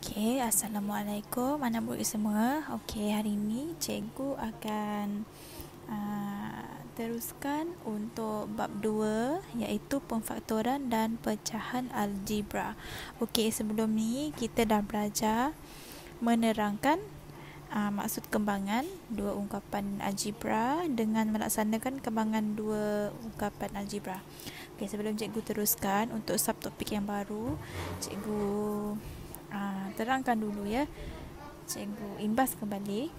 Okey, Assalamualaikum anak murid semua. Okey, hari ini cikgu akan teruskan untuk bab 2 iaitu pemfaktoran dan pecahan algebra. Okey, sebelum ni kita dah belajar menerangkan maksud kembangan dua ungkapan algebra dengan melaksanakan kembangan dua ungkapan algebra. Okey, sebelum cikgu teruskan untuk subtopik yang baru, cikgu terangkan dulu ya. Cikgu imbas kembali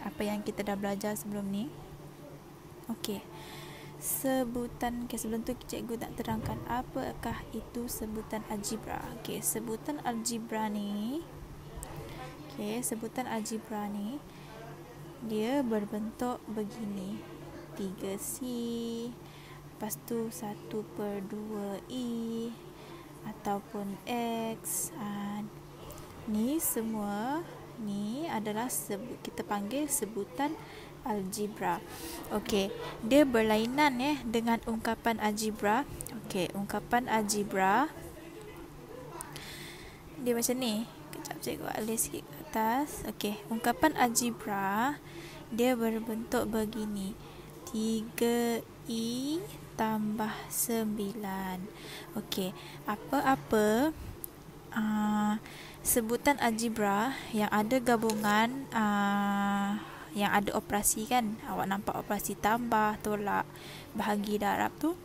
apa yang kita dah belajar sebelum ni. Okey. Sebelum tu cikgu nak terangkan apakah itu sebutan algebra. Okey, sebutan algebra ni dia berbentuk begini. 3C, lepas tu 1/2I ataupun X. Ni semua ni adalah kita panggil sebutan algebra. Okey, dia berlainan dengan ungkapan algebra. Okey, ungkapan algebra dia macam ni. Kejap cikgu alis sikit ke atas. Okey, ungkapan algebra dia berbentuk begini. 3I tambah 9. Okey, apa-apa sebutan algebra yang ada gabungan yang ada operasi kan, awak nampak operasi tambah, tolak, bahagi, darab tu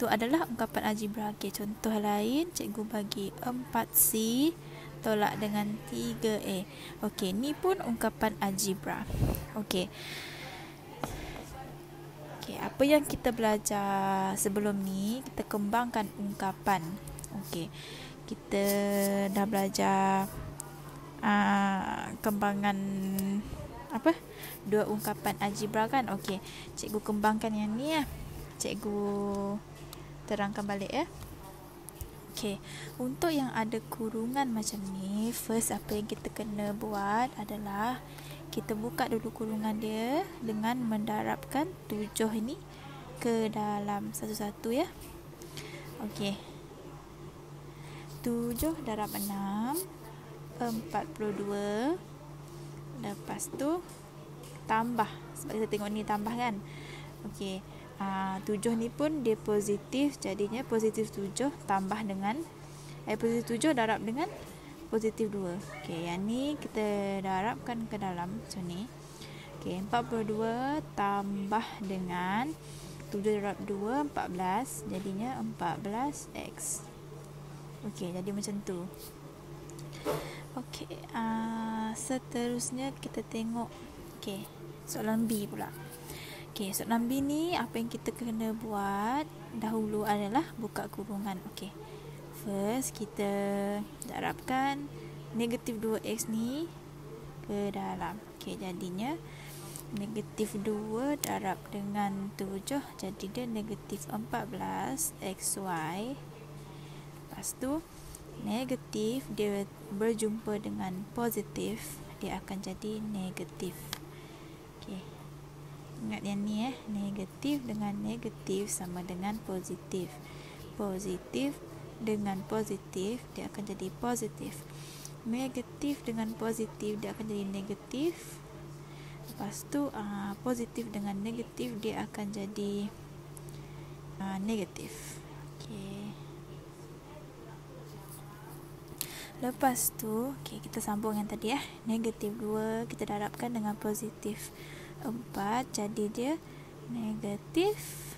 adalah ungkapan algebra. Okey, contoh lain cikgu bagi 4C tolak dengan 3A. Okey, ni pun ungkapan algebra. Okey, apa yang kita belajar sebelum ni, kita kembangkan ungkapan. Okey, kita dah belajar kembangan dua ungkapan algebra kan. Okey, cikgu kembangkan yang ni ya. Cikgu terangkan balik ya. Okey, untuk yang ada kurungan macam ni, first apa yang kita kena buat adalah kita buka dulu kurungan dia dengan mendarabkan 7 ini ke dalam satu-satu ya. Okey, 7 darab 6 42. Lepas tu tambah, sebab kita tengok ni tambah kan. Okey, 7 ni pun dia positif, jadinya positif 7 tambah dengan positif 7 darab dengan positif 2. Okey, yang ni kita darabkan ke dalam macam ni. Okey, 42 tambah dengan 7 darab 2 14, jadinya 14x. Okey, jadi macam tu. Okey, seterusnya kita tengok soalan B pula. Okey, soalan B ni apa yang kita kena buat dahulu adalah buka kurungan. Okey, first kita darabkan negatif 2x ni ke dalam. Okey, jadinya negatif 2 darab dengan 7, jadi dia negatif 14xy. Lepas tu negatif dia berjumpa dengan positif, dia akan jadi negatif. Okey, ingat yang ni negatif dengan negatif sama dengan positif. Positif dengan positif dia akan jadi positif. Negatif dengan positif dia akan jadi negatif. Lepas tu positif dengan negatif dia akan jadi negatif. Okey, lepas tu kita sambung yang tadi negatif 2 kita darabkan dengan positif 4, jadi dia negatif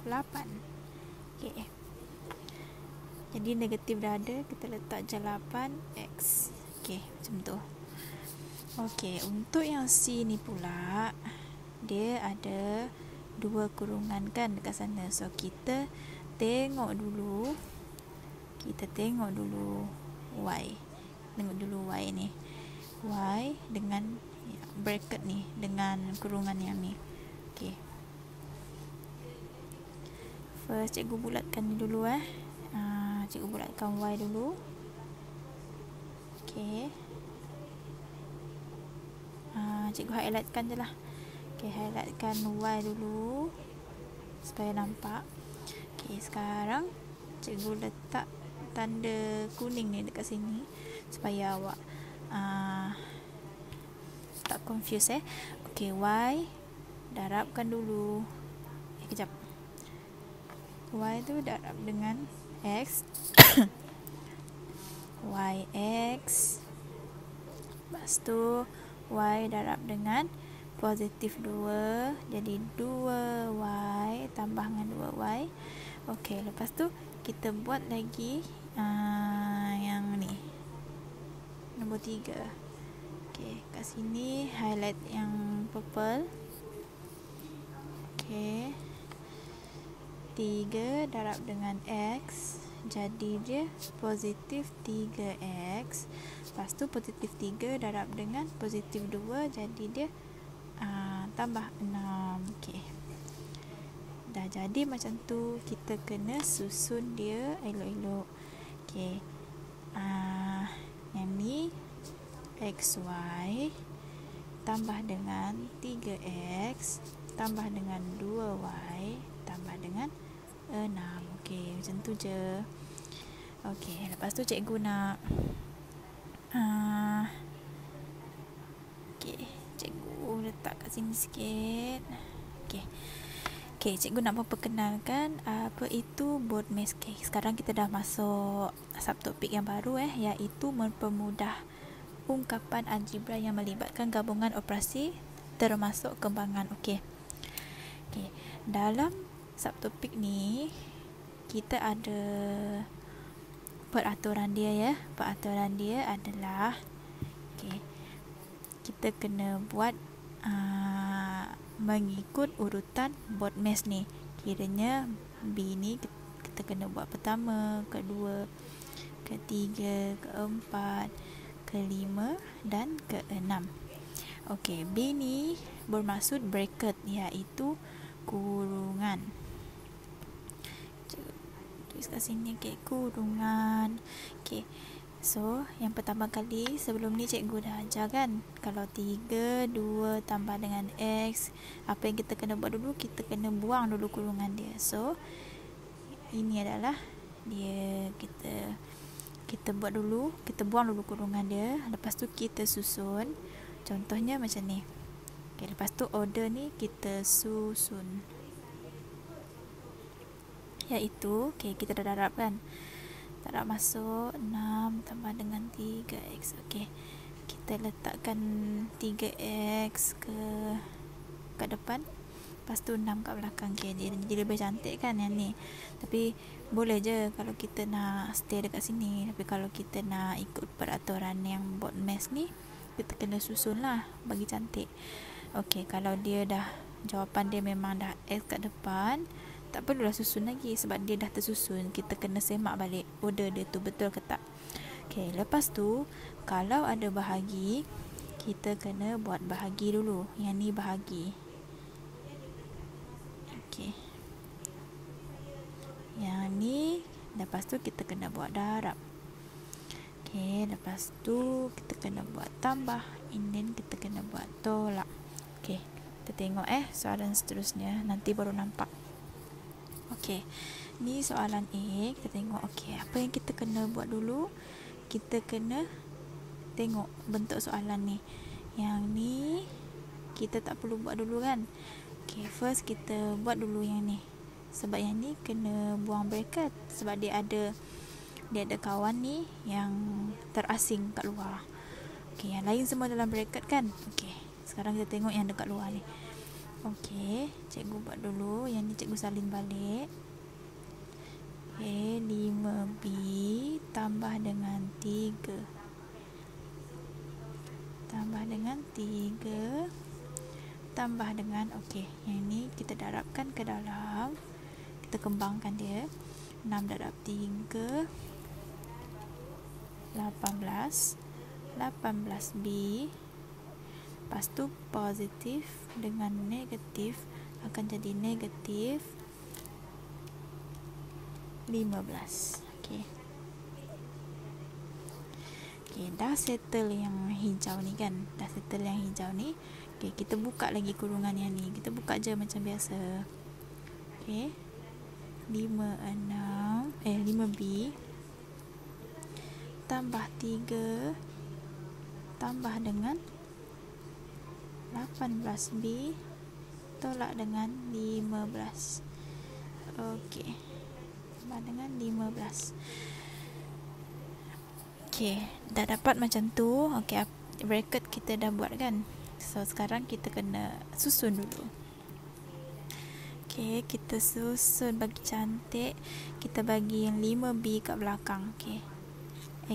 8. Okey, jadi negatif dah ada, kita letak je 8x. Okey, macam tu. Okey, untuk yang C ni pula dia ada dua kurungan kan dekat sana. So kita tengok dulu y. Tengok dulu y ni. Y dengan bracket ni, dengan kurungan yang ni. Okey, first cikgu bulatkan ni dulu cikgu bulatkan y dulu. Okey, cikgu highlightkan je lah. Okey, highlightkan y dulu supaya nampak. Okey, sekarang cikgu letak tanda kuning ni dekat sini supaya awak tak confuse okey, Y darabkan dulu. Kejap. Y tu darab dengan X. YX. Lepas tu Y darab dengan positif 2. Jadi 2Y tambah dengan 2Y. Okey, lepas tu kita buat lagi yang ni. Nombor 3. Okey, kat sini highlight yang purple. Okey. 3 darab dengan X. Jadi dia positif 3X. Lepas tu positif 3 darab dengan positif 2. Jadi dia tambah 6. Okey. Dah jadi macam tu, kita kena susun dia elok-elok. Okey. Yang ni XY tambah dengan 3X tambah dengan 2Y tambah dengan 6. Okey, macam tu je. Okey, lepas tu cikgu nak okey, cikgu letak kat sini sikit. Okey. Okey, cikgu nak memperkenalkan apa itu BODMAS. Okay, sekarang kita dah masuk subtopik yang baru iaitu mempermudah ungkapan algebra yang melibatkan gabungan operasi termasuk kembangan. Okey. Okey, dalam subtopik ni kita ada peraturan dia Peraturan dia adalah okey, kita kena buat mengikut urutan BODMAS ni. Kiranya B ni kita kena buat pertama, kedua, ketiga, keempat, kelima dan keenam. Okey, B ni bermaksud bracket, iaitu kurungan. Tulis kat sini, okey, kurungan. Okey. So, yang pertama kali sebelum ni cikgu dah ajar kan, kalau 3, 2 tambah dengan X, apa yang kita kena buat dulu? Kita kena buang dulu kurungan dia. So, ini adalah dia, kita buat dulu, kita buang dulu kurungan dia, lepas tu kita susun. Contohnya macam ni. Okay, lepas tu order ni kita susun. Iaitu, okay, kita dah darab kan. Darab masuk 6 tambah dengan 3X. Okey. Kita letakkan 3X ke depan. Lepas tu 6 kat belakang. Okey, jadi lebih cantik kan yang ni. Tapi boleh je kalau kita nak stay dekat sini. Tapi kalau kita nak ikut peraturan yang BODMAS ni, kita kena susun lah bagi cantik. Okey, kalau dia dah, jawapan dia memang dah X kat depan, tak perlulah susun lagi sebab dia dah tersusun. Kita kena semak balik order dia tu betul ke tak. Okey, lepas tu kalau ada bahagi, kita kena buat bahagi dulu. Yang ni bahagi. Okey. Yang ni lepas tu kita kena buat darab. Okey, lepas tu kita kena buat tambah. And then kita kena buat tolak. Okey, kita tengok soalan seterusnya, nanti baru nampak. Okey, ni soalan A. Kita tengok, okey, apa yang kita kena buat dulu? Kita kena tengok bentuk soalan ni. Yang ni kita tak perlu buat dulu kan. Okey, first kita buat dulu yang ni. Sebab yang ni kena buang bracket. Sebab dia ada kawan ni yang terasing kat luar. Okey, yang lain semua dalam bracket kan. Okey, sekarang kita tengok yang dekat luar ni. Okey, cikgu buat dulu. Yang ni cikgu salin balik. Okey, 5B tambah dengan 3. Tambah dengan 3. Tambah dengan, okey, yang ni kita darabkan ke dalam. Kita kembangkan dia. 6 darab 3. 18. 18B. Lepas tu positif dengan negatif akan jadi negatif 15. Okey. Okey, dah settle yang hijau ni kan. Dah settle yang hijau ni. Okey, kita buka lagi kurungan yang ni. Kita buka je macam biasa. Okey. 5B. tambah 3 tambah dengan 18B tolak dengan 15. Okey, tambah dengan 15. Okey, dah dapat macam tu. Okey, bracket kita dah buat kan. So sekarang kita kena susun dulu. Okey, kita susun bagi cantik. Kita bagi yang 5B kat belakang. Okey,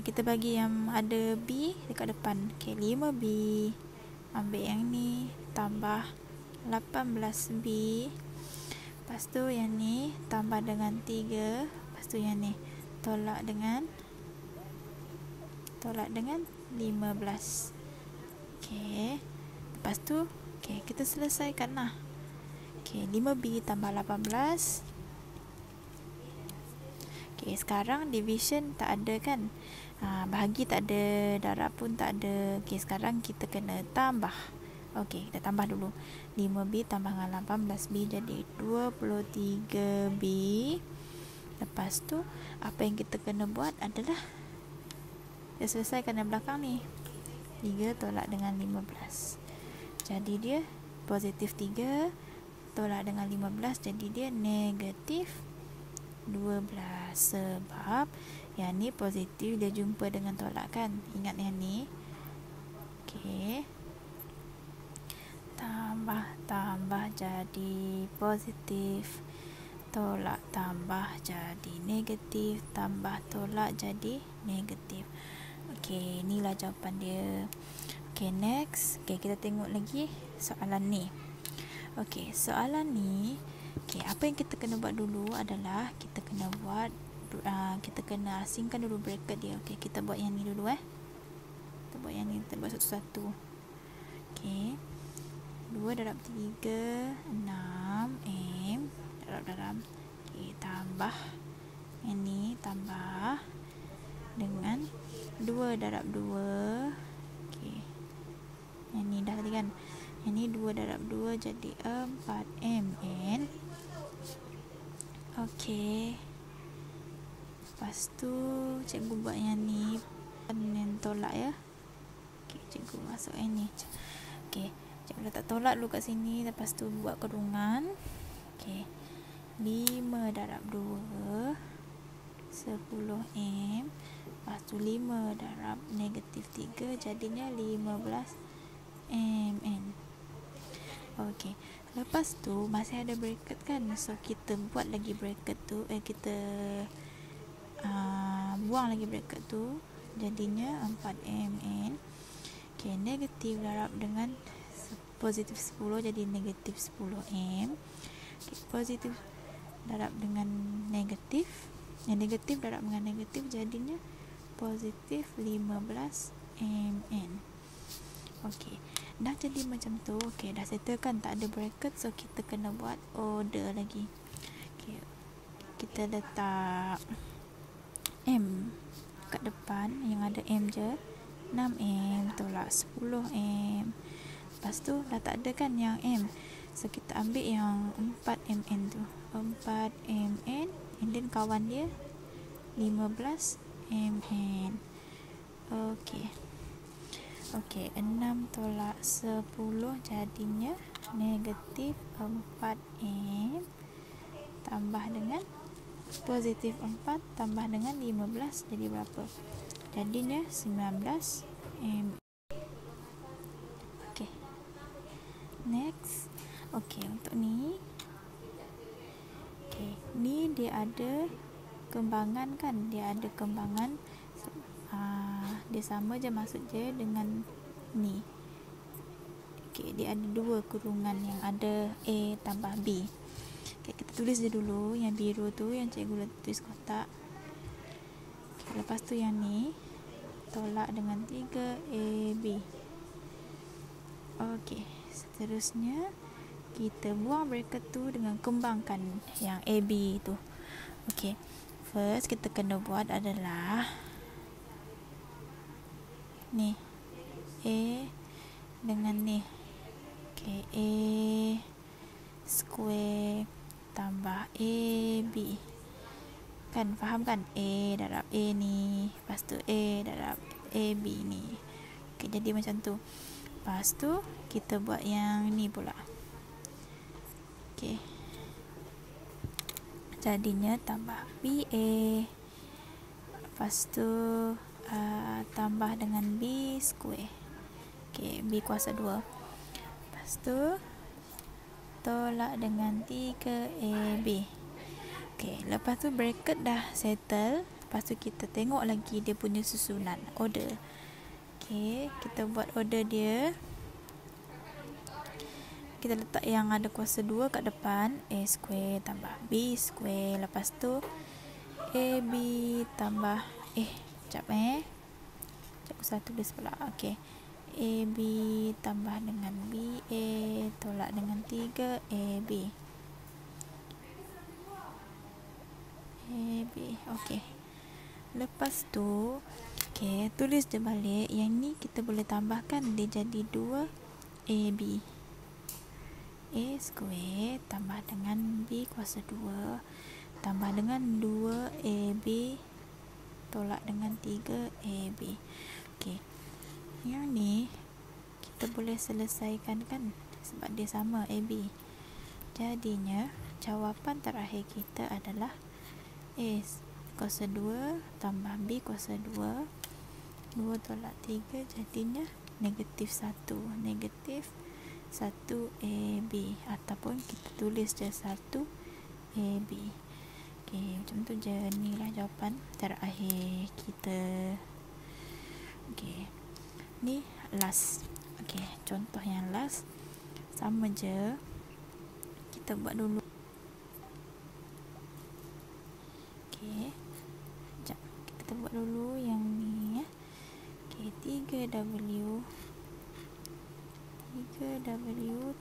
kita bagi yang ada B dekat depan. Okey, 5B ambil yang ni tambah 18B. Lepas tu yang ni tambah dengan 3. Lepas tu yang ni tolak dengan 15. Okey, lepas tu kita selesaikan lah. Okey, 5B tambah 18. Okey, sekarang division tak ada kan, bahagi tak ada, darab pun tak ada. Okey, sekarang kita kena tambah. Okey, kita tambah dulu. 5B tambah dengan 18B jadi 23B. Lepas tu apa yang kita kena buat adalah kita selesaikan yang belakang ni. 3 tolak dengan 15. Jadi dia positif 3 tolak dengan 15, jadi dia negatif 12. Sebab yang ni positif dia jumpa dengan tolak kan. Ingat yang ni. Okey, tambah jadi positif, tolak tambah jadi negatif, tambah tolak jadi negatif. Okey, inilah jawapan dia. Okey, next. Okey, kita tengok lagi soalan ni. Okey, soalan ni, apa yang kita kena buat dulu adalah kita kena buat kita kena asingkan dulu bracket dia. Okey, kita buat yang ni dulu Kita buat yang ni, kita buat satu-satu. Okey. 2 darab 3 6M darab dalam. Okey, tambah yang ni tambah dengan 2 darab 2. Okey, yang ni dah tadi kan. Yang ni 2 darab 2 jadi 4MN. Okey, lepas tu cikgu buat yang ni yang tolak ya. Okey, cikgu masuk yang ni. Okey, cikgu letak tolak dulu kat sini. Lepas tu buat kurungan. Okey, 5 darab 2 10M. Lepas tu 5 darab negatif 3 jadinya 15MN. Okey, lepas tu masih ada bracket kan. So kita buat lagi bracket tu. Kita buang lagi bracket tu. Jadinya 4MN. Okey, negatif darab dengan positif 10 jadi negatif 10M. Okey, positif darab dengan negatif. Yang negatif darab dengan negatif jadinya positif 15MN. Okey, dah jadi macam tu. Okey, dah settle kan, tak ada bracket. So kita kena buat order lagi. Okey, kita letak M kat depan yang ada M je. 6M tolak 10M. Lepas tu dah tak ada kan yang M. So kita ambil yang 4MN tu. 4MN and then kawan dia 15MN. Okey. Okey, 6 tolak 10 jadinya negatif 4M tambah dengan positif 4 tambah dengan 15 jadi berapa? Jadinya 19M. Okey, next. Okey, untuk ni, okey, ni dia ada kembangan kan, dia ada kembangan. Dia sama je, maksud je dengan ni. Okey, dia ada dua kurungan yang ada A tambah B. Okey, kita tulis je dulu yang biru tu, yang cikgu tulis kotak. Okey, lepas tu yang ni tolak dengan 3AB. Okey, seterusnya kita buang bracket tu dengan kembangkan yang AB tu. Okey, first kita kena buat adalah ni A dengan ni. Okey, A square tambah AB kan, faham kan? A darab A ni, lepas tu A darab AB ni. Okay, jadi macam tu. Lepas tu kita buat yang ni pula. Okay, jadinya tambah BA, lepas tu tambah dengan B square. Okay, B kuasa 2. Lepas tu tolak dengan 3AB. Okay, lepas tu bracket dah settle. Lepas tu kita tengok lagi dia punya susunan, order. Okay, kita buat order dia. Kita letak yang ada kuasa 2 kat depan. A square tambah B square. Lepas tu AB tambah sekejap saya tulis pula. Okay, AB tambah dengan BA tolak dengan 3AB. AB. Okay, lepas tu tulis je balik. Yang ni kita boleh tambahkan, dia jadi 2AB. A square tambah dengan B kuasa 2 tambah dengan 2AB tolak dengan 3AB. Okay, yang ni kita boleh selesaikan kan, sebab dia sama AB. Jadinya jawapan terakhir kita adalah A kuasa 2 tambah B kuasa 2 tolak 3, jadinya negatif 1 AB, ataupun kita tulis je 1AB. Okay, macam tu je. Ni lah jawapan terakhir kita. Okay, ni last. Okay, contoh yang last sama je, kita buat dulu. Okay, sekejap, kita buat dulu yang ni. Okay, 3W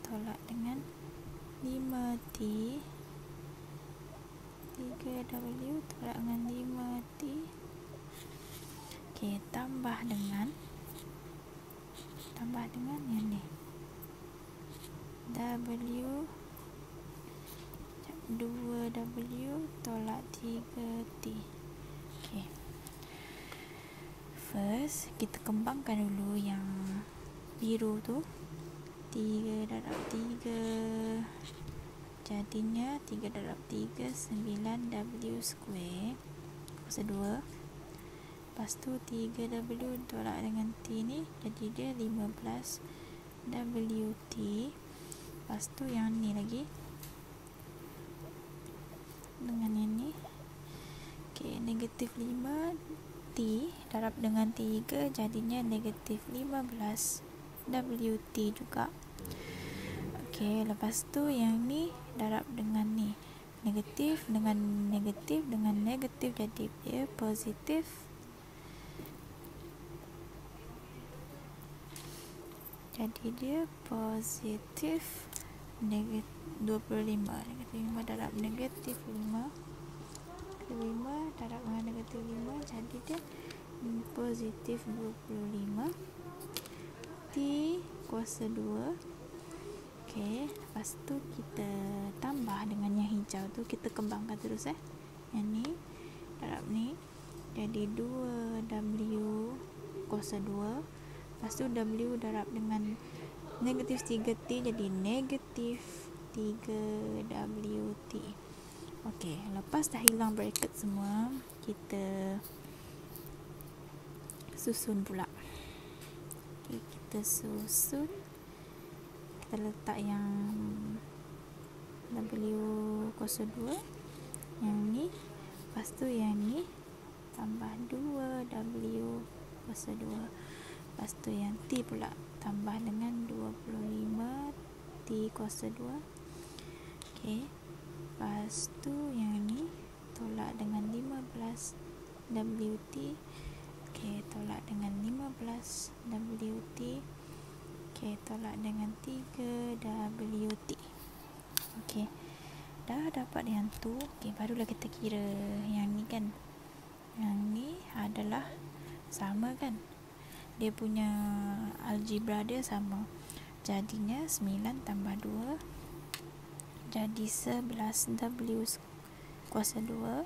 tolak dengan 5T. 3W tolak dengan 5T. Okay, tambah dengan yang ni, W 2W tolak 3T. Okay, first kita kembangkan dulu yang biru tu. 3 darab 3, jadinya 3 darab 3 9W square kuasa 2. Lepas tu 3W tolak dengan T ni, jadi dia 15WT. Lepas tu yang ni lagi dengan yang ni. Okay, negatif 5T darab dengan 3, jadinya negatif 15WT juga. Okay, lepas tu yang ni darab dengan ni, negatif dengan negatif dengan negatif, jadi dia positif. Jadi dia positif negatif 25. Negatif 5 darab negatif 5. 5 darab dengan negatif 5, jadi dia positif 25. T kuasa 2. Okay, lepas tu kita tambah dengan yang hijau tu, kita kembangkan terus yang ni darab ni, jadi 2W kuasa 2. Lepas tu W darab dengan negatif 3T, jadi negatif 3WT. Okay, lepas dah hilang bracket semua, kita susun pula. Okay, kita susun. Kita letak yang W kuasa 2 yang ni, lepas tu yang ni tambah 2W kuasa 2. Lepas tu yang T pula tambah dengan 25T kuasa 2. Okay, lepas tu yang ni tolak dengan 15WT. Okay, tolak dengan 15WT. Okay, tolak dengan 3WT. Okay, dah dapat yang tu. Okay, barulah kita kira yang ni kan. Yang ni adalah sama kan, dia punya algebra dia sama. Jadinya 9 tambah 2 jadi 11W kuasa 2.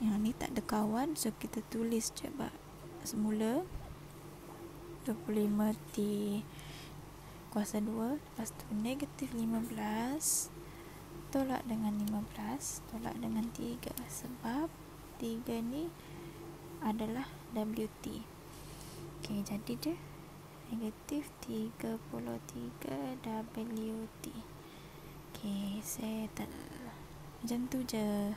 Yang ni tak ada kawan, so kita tulis coba semula 25T kuasa 2, lepas tu negatif 15 tolak dengan 15 tolak dengan 3, sebab 3 ni adalah WT. ok, jadi dia negatif 33 WT. ok, settle. Macam tu je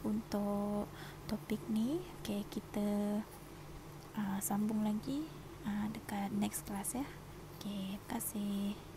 untuk topik ni. ok, kita sambung lagi dekat next class ya. ok, terima kasih.